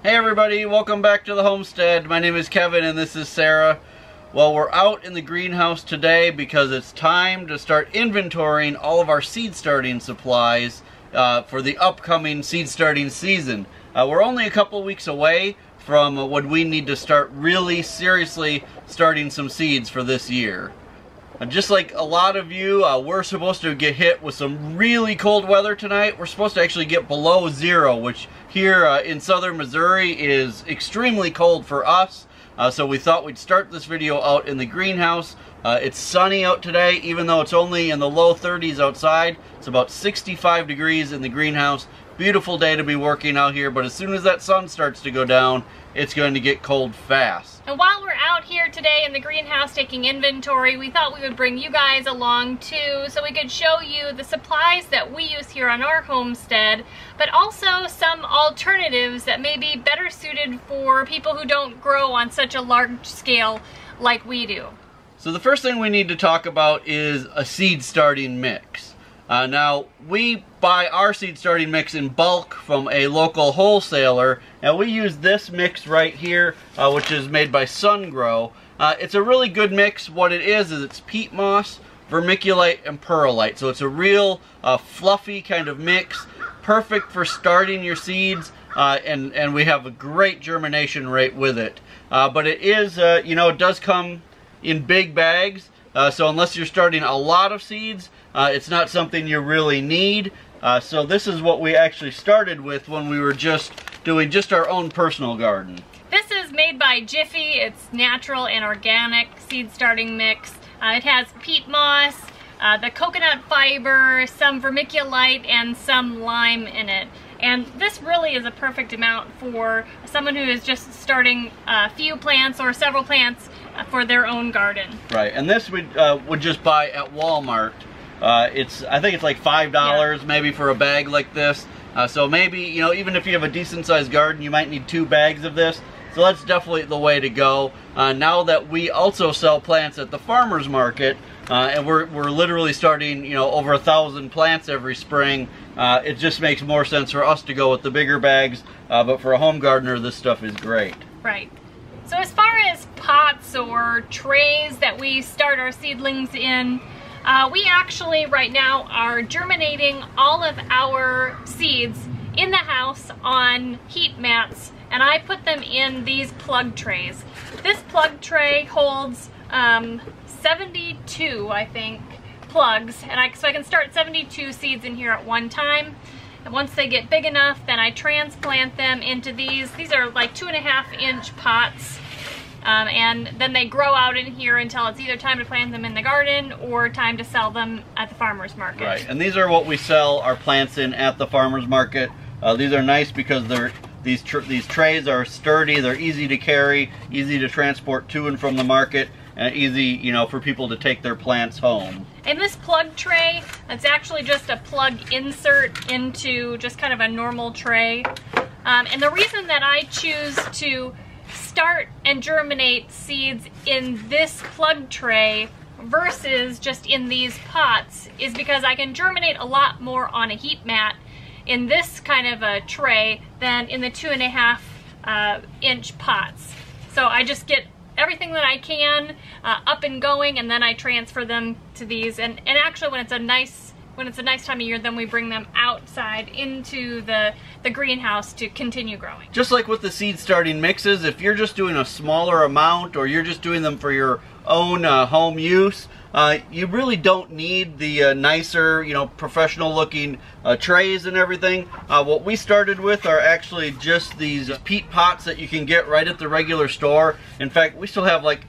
Hey everybody, welcome back to the homestead. My name is Kevin and this is Sarah. Well, we're out in the greenhouse today because it's time to start inventorying all of our seed starting supplies for the upcoming seed starting season. We're only a couple weeks away from when we need to start really seriously starting some seeds for this year. Just like a lot of you, we're supposed to get hit with some really cold weather tonight. We're supposed to actually get below zero, which here in southern Missouri is extremely cold for us. So we thought we'd start this video out in the greenhouse. It's sunny out today, even though it's only in the low 30s outside. It's about 65 degrees in the greenhouse. Beautiful day to be working out here, but as soon as that sun starts to go down, it's going to get cold fast. And while we're out here today in the greenhouse taking inventory, we thought we would bring you guys along too, so we could show you the supplies that we use here on our homestead, but also some alternatives that may be better suited for people who don't grow on such a large scale like we do. So the first thing we need to talk about is a seed starting mix. Now, we buy our seed starting mix in bulk from a local wholesaler, and we use this mix right here, which is made by Sungrow. It's a really good mix. What it is it's peat moss, vermiculite, and perlite. So it's a real fluffy kind of mix, perfect for starting your seeds, and we have a great germination rate with it. But it is, you know, it does come in big bags. So unless you're starting a lot of seeds, it's not something you really need. So this is what we actually started with when we were just doing just our own personal garden. This is made by Jiffy. It's natural and organic seed starting mix. It has peat moss, the coconut fiber, some vermiculite, and some lime in it. And this really is a perfect amount for someone who is just starting a few plants or several plants for their own garden. Right, and this we would just buy at Walmart. I think it's like $5 maybe for a bag like this. So maybe, you know, even if you have a decent sized garden, you might need 2 bags of this. So that's definitely the way to go. Now that we also sell plants at the farmer's market, and we're literally starting, you know, over 1,000 plants every spring, it just makes more sense for us to go with the bigger bags. But for a home gardener, this stuff is great. Right. So as far as pots or trays that we start our seedlings in, we actually right now are germinating all of our seeds in the house on heat mats, and I put them in these plug trays. This plug tray holds 72, I think, plugs, and so I can start 72 seeds in here at one time. And once they get big enough, then I transplant them into these. These are like 2.5-inch pots. And then they grow out in here until it's either time to plant them in the garden or time to sell them at the farmer's market. Right, and these are what we sell our plants in at the farmer's market. These are nice because these trays are sturdy, they're easy to carry, easy to transport to and from the market, and easy, you know, for people to take their plants home. And this plug tray, it's actually just a plug insert into just kind of a normal tray. And the reason that I choose to start and germinate seeds in this plug tray versus just in these pots is because I can germinate a lot more on a heat mat in this kind of a tray than in the 2.5-inch pots. So I just get everything that I can up and going, and then I transfer them to these. And actually when it's a nice time of year, then we bring them outside into the greenhouse to continue growing. Just like with the seed starting mixes, if you're just doing a smaller amount or you're just doing them for your own home use, you really don't need the nicer, you know, professional looking trays and everything. What we started with are actually just these peat pots that you can get right at the regular store. In fact, we still have like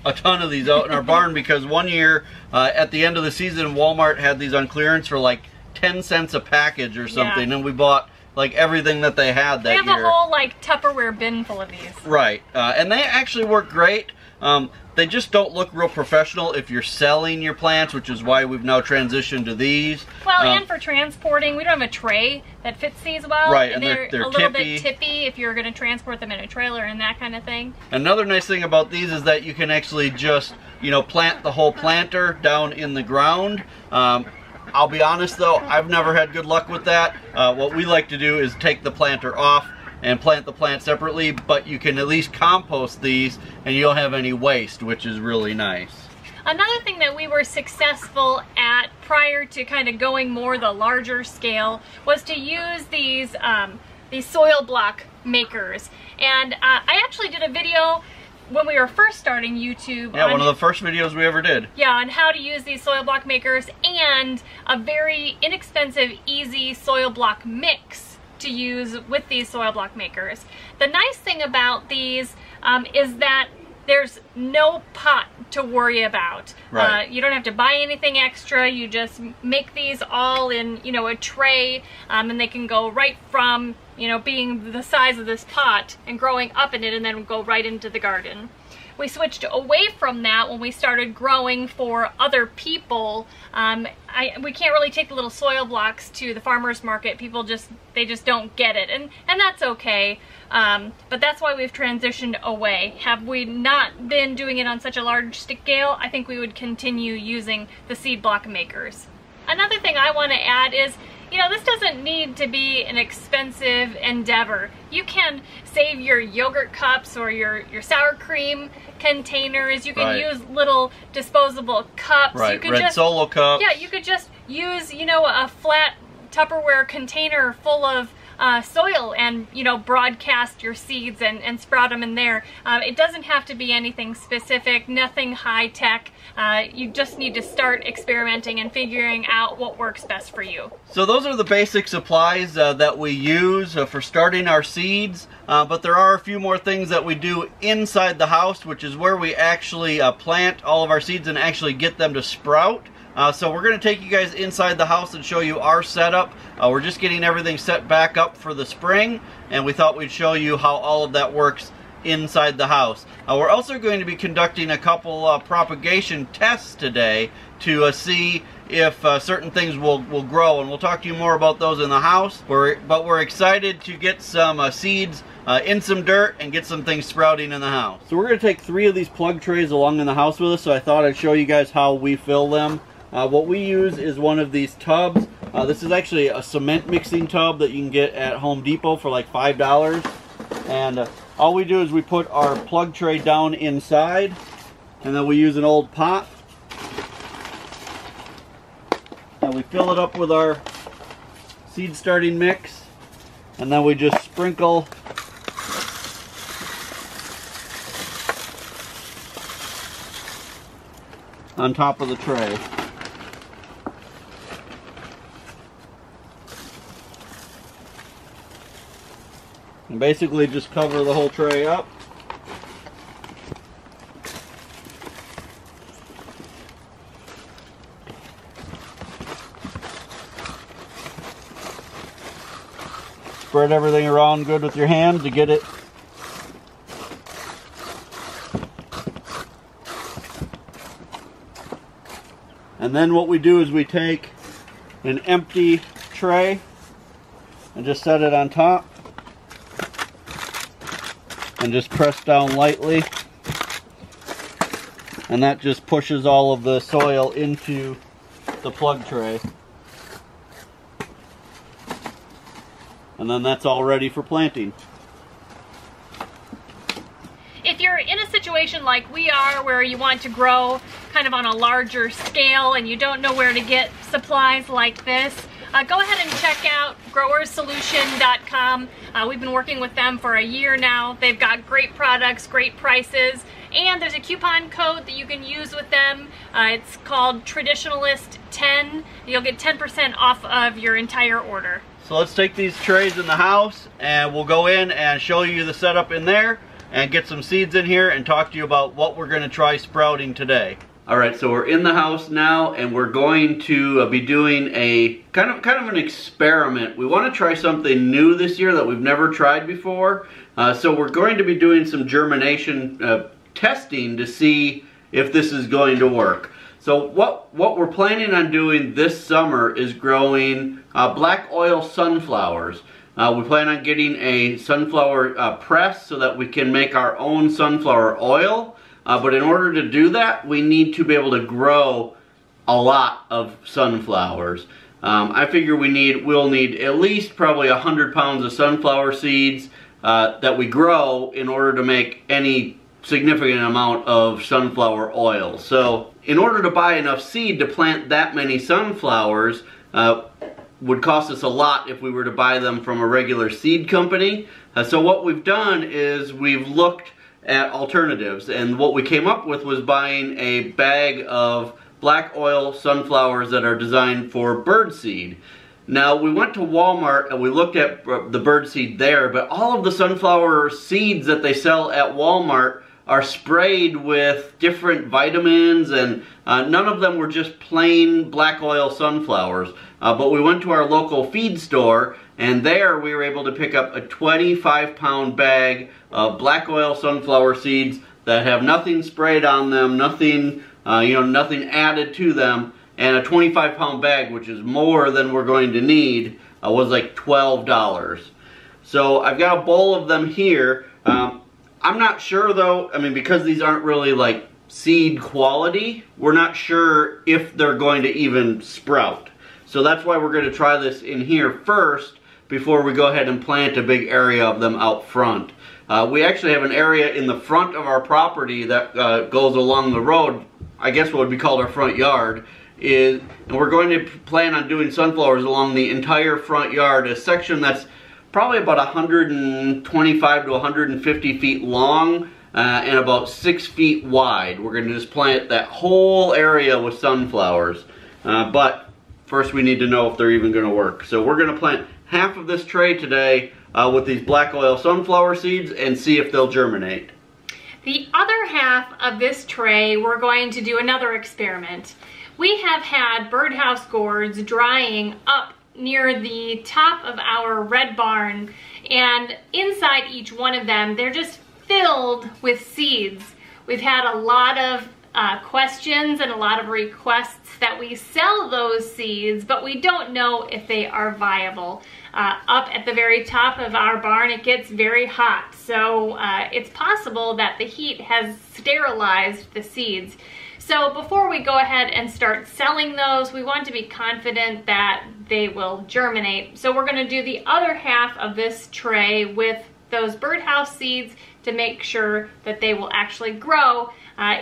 a ton of these out in our barn because one year at the end of the season, Walmart had these on clearance for like 10 cents a package or something, and we bought like everything that they had that year. We have a whole like Tupperware bin full of these. Right, and they actually work great. They just don't look real professional if you're selling your plants, which is why we've now transitioned to these. Well, and for transporting, we don't have a tray that fits these well. Right, and they're they're a little bit tippy if you're going to transport them in a trailer and that kind of thing. Another nice thing about these is that you can actually just, you know, plant the whole planter down in the ground. I'll be honest though, I've never had good luck with that. What we like to do is take the planter off, and plant the plant separately, but you can at least compost these and you don't have any waste, which is really nice. Another thing that we were successful at prior to kind of going more the larger scale was to use these soil block makers. And I actually did a video when we were first starting YouTube. Yeah, one of the first videos we ever did. Yeah, on how to use these soil block makers and a very inexpensive, easy soil block mix to use with these soil block makers. The nice thing about these is that there's no pot to worry about. Right. You don't have to buy anything extra. You just make these all in, you know, a tray, and they can go right from, you know, being the size of this pot and growing up in it, and then go right into the garden. We switched away from that when we started growing for other people. We can't really take the little soil blocks to the farmer's market. People just don't get it, and that's okay. But that's why we've transitioned away. Have we not been doing it on such a large scale, I think we would continue using the seed block makers. Another thing I want to add is, you know, this doesn't need to be an expensive endeavor. You can save your yogurt cups or your sour cream containers. You can use little disposable cups. Right, you could red Solo cups. Yeah, you could just use, you know, a flat Tupperware container full of soil and, you know, broadcast your seeds and sprout them in there. It doesn't have to be anything specific, nothing high tech. You just need to start experimenting and figuring out what works best for you. So those are the basic supplies that we use for starting our seeds, but there are a few more things that we do inside the house, which is where we actually plant all of our seeds and actually get them to sprout. So we're going to take you guys inside the house and show you our setup. We're just getting everything set back up for the spring, and we thought we'd show you how all of that works inside the house. We're also going to be conducting a couple propagation tests today to see if certain things will grow, and we'll talk to you more about those in the house. But we're excited to get some seeds in some dirt and get some things sprouting in the house. So we're going to take 3 of these plug trays along in the house with us, so I thought I'd show you guys how we fill them. What we use is one of these tubs. This is actually a cement mixing tub that you can get at Home Depot for like $5. And all we do is we put our plug tray down inside, and then we use an old pot. And we fill it up with our seed starting mix, and then we just sprinkle on top of the tray. And basically just cover the whole tray up. Spread everything around good with your hand to get it and then what we do is we take an empty tray and just set it on top and just press down lightly, and that just pushes all of the soil into the plug tray, and then that's all ready for planting. If you're in a situation like we are where you want to grow kind of on a larger scale and you don't know where to get supplies like this, go ahead and check out growersolution.com. We've been working with them for a year now. They've got great products, great prices, and there's a coupon code that you can use with them. It's called Traditionalist10. You'll get 10% off of your entire order. So let's take these trays in the house and we'll go in and show you the setup in there and get some seeds in here and talk to you about what we're going to try sprouting today. Alright, so we're in the house now and we're going to be doing a kind of an experiment. We want to try something new this year that we've never tried before. So we're going to be doing some germination testing to see if this is going to work. So what we're planning on doing this summer is growing black oil sunflowers. We plan on getting a sunflower press so that we can make our own sunflower oil. But in order to do that, we need to be able to grow a lot of sunflowers. I figure we'll need at least probably 100 pounds of sunflower seeds, that we grow in order to make any significant amount of sunflower oil. So in order to buy enough seed to plant that many sunflowers would cost us a lot if we were to buy them from a regular seed company. So what we've done is we've looked at alternatives, and what we came up with was buying a bag of black oil sunflowers that are designed for birdseed. Now, we went to Walmart and we looked at the birdseed there, but all of the sunflower seeds that they sell at Walmart are sprayed with different vitamins, and none of them were just plain black oil sunflowers. But we went to our local feed store, and there we were able to pick up a 25-pound bag of black oil sunflower seeds that have nothing sprayed on them, nothing, nothing added to them. And a 25-pound bag, which is more than we're going to need, was like $12. So I've got a bowl of them here. I'm not sure though, I mean, because these aren't really like seed quality, we're not sure if they're going to even sprout. So that's why we're going to try this in here first before we go ahead and plant a big area of them out front. We actually have an area in the front of our property that goes along the road, I guess what would be called our front yard. And we're going to plan on doing sunflowers along the entire front yard, a section that's probably about 125 to 150 feet long and about 6 feet wide. We're going to just plant that whole area with sunflowers. But first we need to know if they're even going to work. So we're going to plant half of this tray today with these black oil sunflower seeds and see if they'll germinate. The other half of this tray, we're going to do another experiment. We have had birdhouse gourds drying up near the top of our red barn, and inside each one of them, they're just filled with seeds. We've had a lot of questions and a lot of requests that we sell those seeds, but we don't know if they are viable. Up at the very top of our barn, it gets very hot, so it's possible that the heat has sterilized the seeds. So before we go ahead and start selling those, we want to be confident that they will germinate. So we're going to do the other half of this tray with those birdhouse seeds to make sure that they will actually grow.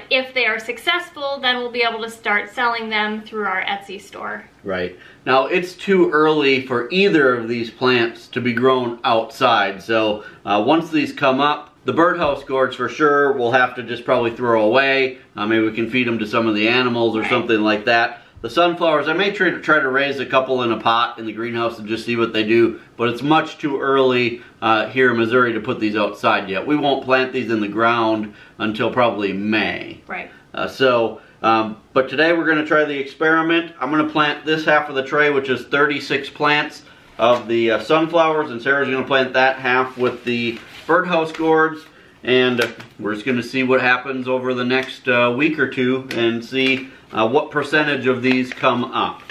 If they are successful, then we'll be able to start selling them through our Etsy store. Right. Now, it's too early for either of these plants to be grown outside. So once these come up, the birdhouse gourds for sure we'll have to just probably throw away. Maybe we can feed them to some of the animals or something like that. The sunflowers, I may try to raise a couple in a pot in the greenhouse and just see what they do, but it's much too early here in Missouri to put these outside yet. We won't plant these in the ground until probably May. Right. But today we're going to try the experiment. I'm going to plant this half of the tray, which is 36 plants of the sunflowers, and Sarah's going to plant that half with the birdhouse gourds, and we're just going to see what happens over the next week or two and see what percentage of these come up.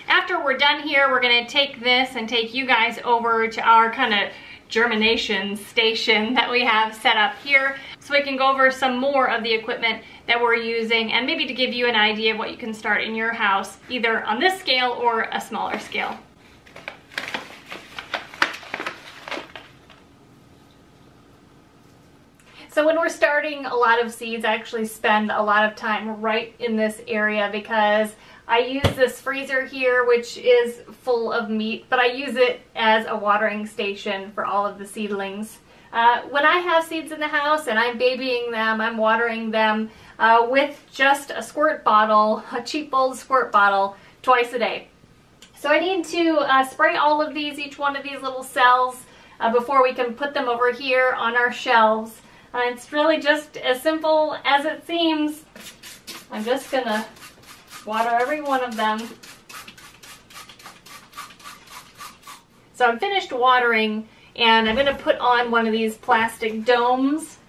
After we're done here, we're going to take this and take you guys over to our kind of germination station that we have set up here, so we can go over some more of the equipment that we're using and maybe to give you an idea of what you can start in your house, either on this scale or a smaller scale. So when we're starting a lot of seeds, I actually spend a lot of time right in this area because I use this freezer here, which is full of meat, but I use it as a watering station for all of the seedlings. When I have seeds in the house and I'm babying them, I'm watering them with just a squirt bottle, a cheap old squirt bottle, twice a day. So I need to spray all of these, each one of these little cells, before we can put them over here on our shelves. It's really just as simple as it seems. I'm just gonna water every one of them. So I'm finished watering, and I'm gonna put on one of these plastic domes.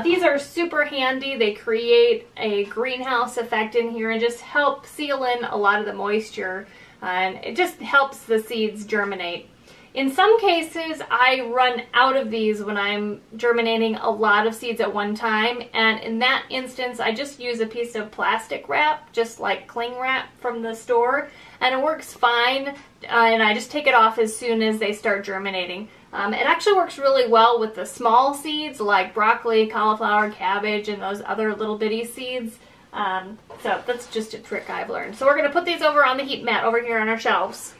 These are super handy. They create a greenhouse effect in here and just help seal in a lot of the moisture, and it just helps the seeds germinate. In some cases, I run out of these when I'm germinating a lot of seeds at one time, and in that instance, I just use a piece of plastic wrap, just like cling wrap from the store, and it works fine, and I just take it off as soon as they start germinating. It actually works really well with the small seeds like broccoli, cauliflower, cabbage, and those other little bitty seeds. So that's just a trick I've learned. So we're going to put these over on the heat mat over here on our shelves.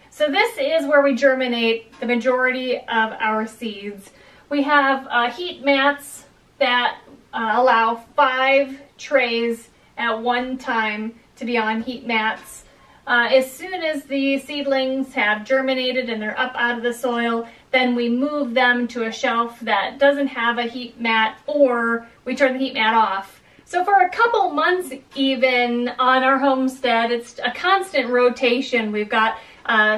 So this is where we germinate the majority of our seeds. We have heat mats that allow 5 trays at one time to be on heat mats. As soon as the seedlings have germinated and they're up out of the soil, then we move them to a shelf that doesn't have a heat mat, or we turn the heat mat off. So for a couple months even on our homestead, it's a constant rotation. We've got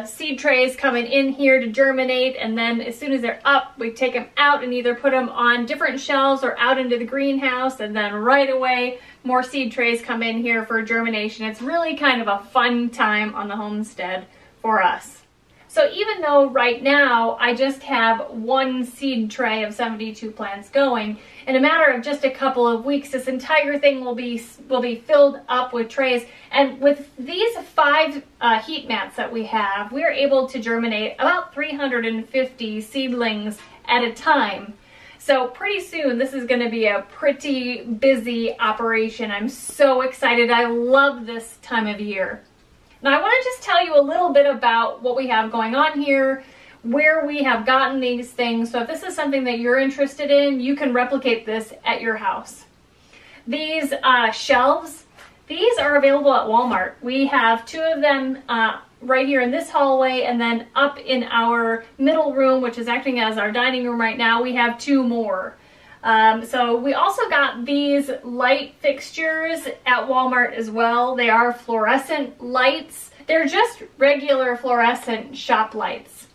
seed trays coming in here to germinate, and then as soon as they're up, we take them out and either put them on different shelves or out into the greenhouse, and then right away more seed trays come in here for germination. It's really kind of a fun time on the homestead for us. So even though right now I just have 1 seed tray of 72 plants going, in a matter of just a couple of weeks, this entire thing will be filled up with trays. And with these 5 heat mats that we have, we're able to germinate about 350 seedlings at a time. So pretty soon this is going to be a pretty busy operation. I'm so excited. I love this time of year. Now I want to just tell you a little bit about what we have going on here, where we have gotten these things. So if this is something that you're interested in, you can replicate this at your house. These shelves, these are available at Walmart. We have 2 of them right here in this hallway, and then up in our middle room, which is acting as our dining room right now, we have 2 more. So we also got these light fixtures at Walmart as well. They are fluorescent lights. They're just regular fluorescent shop lights.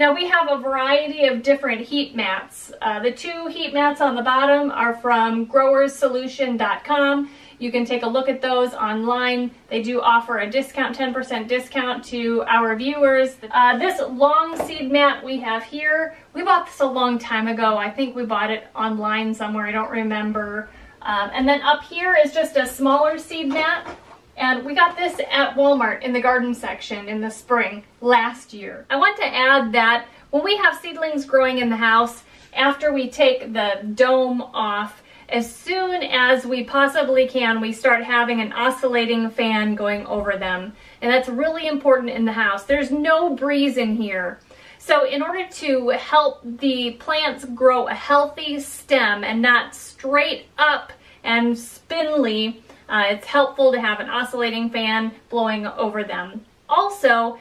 Now we have a variety of different heat mats. The 2 heat mats on the bottom are from growerssolution.com. You can take a look at those online. They do offer a discount, 10% discount to our viewers. This long seed mat we have here, we bought this a long time ago. I think we bought it online somewhere, I don't remember. And then up here is just a smaller seed mat. And we got this at Walmart in the garden section in the spring last year. I want to add that when we have seedlings growing in the house, after we take the dome off, as soon as we possibly can, we start having an oscillating fan going over them. And that's really important in the house. There's no breeze in here. So in order to help the plants grow a healthy stem and not straight up and spindly, it's helpful to have an oscillating fan blowing over them. Also,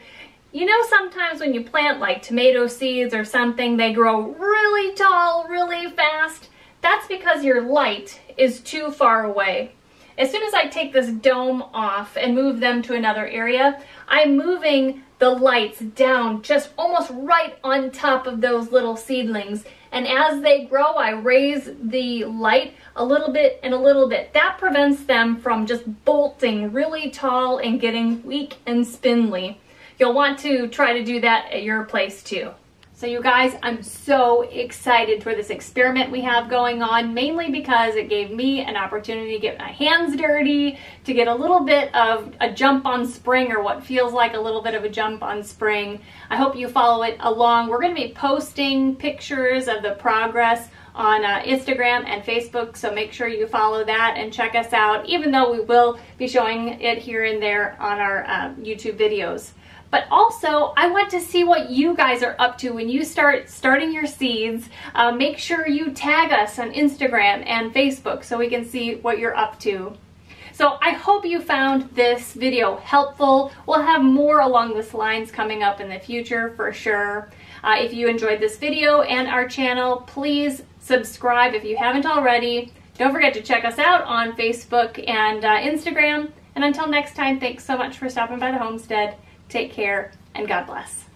you know, sometimes when you plant like tomato seeds or something, they grow really tall, really fast. That's because your light is too far away. As soon as I take this dome off and move them to another area, I'm moving the lights down just almost right on top of those little seedlings. And as they grow, I raise the light a little bit and a little bit. That prevents them from just bolting really tall and getting weak and spindly. You'll want to try to do that at your place too. So you guys, I'm so excited for this experiment we have going on, mainly because it gave me an opportunity to get my hands dirty, to get a little bit of a jump on spring, or what feels like a little bit of a jump on spring. I hope you follow it along. We're going to be posting pictures of the progress on Instagram and Facebook, so make sure you follow that and check us out, even though we will be showing it here and there on our YouTube videos. But also, I want to see what you guys are up to when you starting your seeds. Make sure you tag us on Instagram and Facebook so we can see what you're up to. So I hope you found this video helpful. We'll have more along these lines coming up in the future for sure. If you enjoyed this video and our channel, please subscribe if you haven't already. Don't forget to check us out on Facebook and Instagram. And until next time, thanks so much for stopping by the homestead. Take care, and God bless.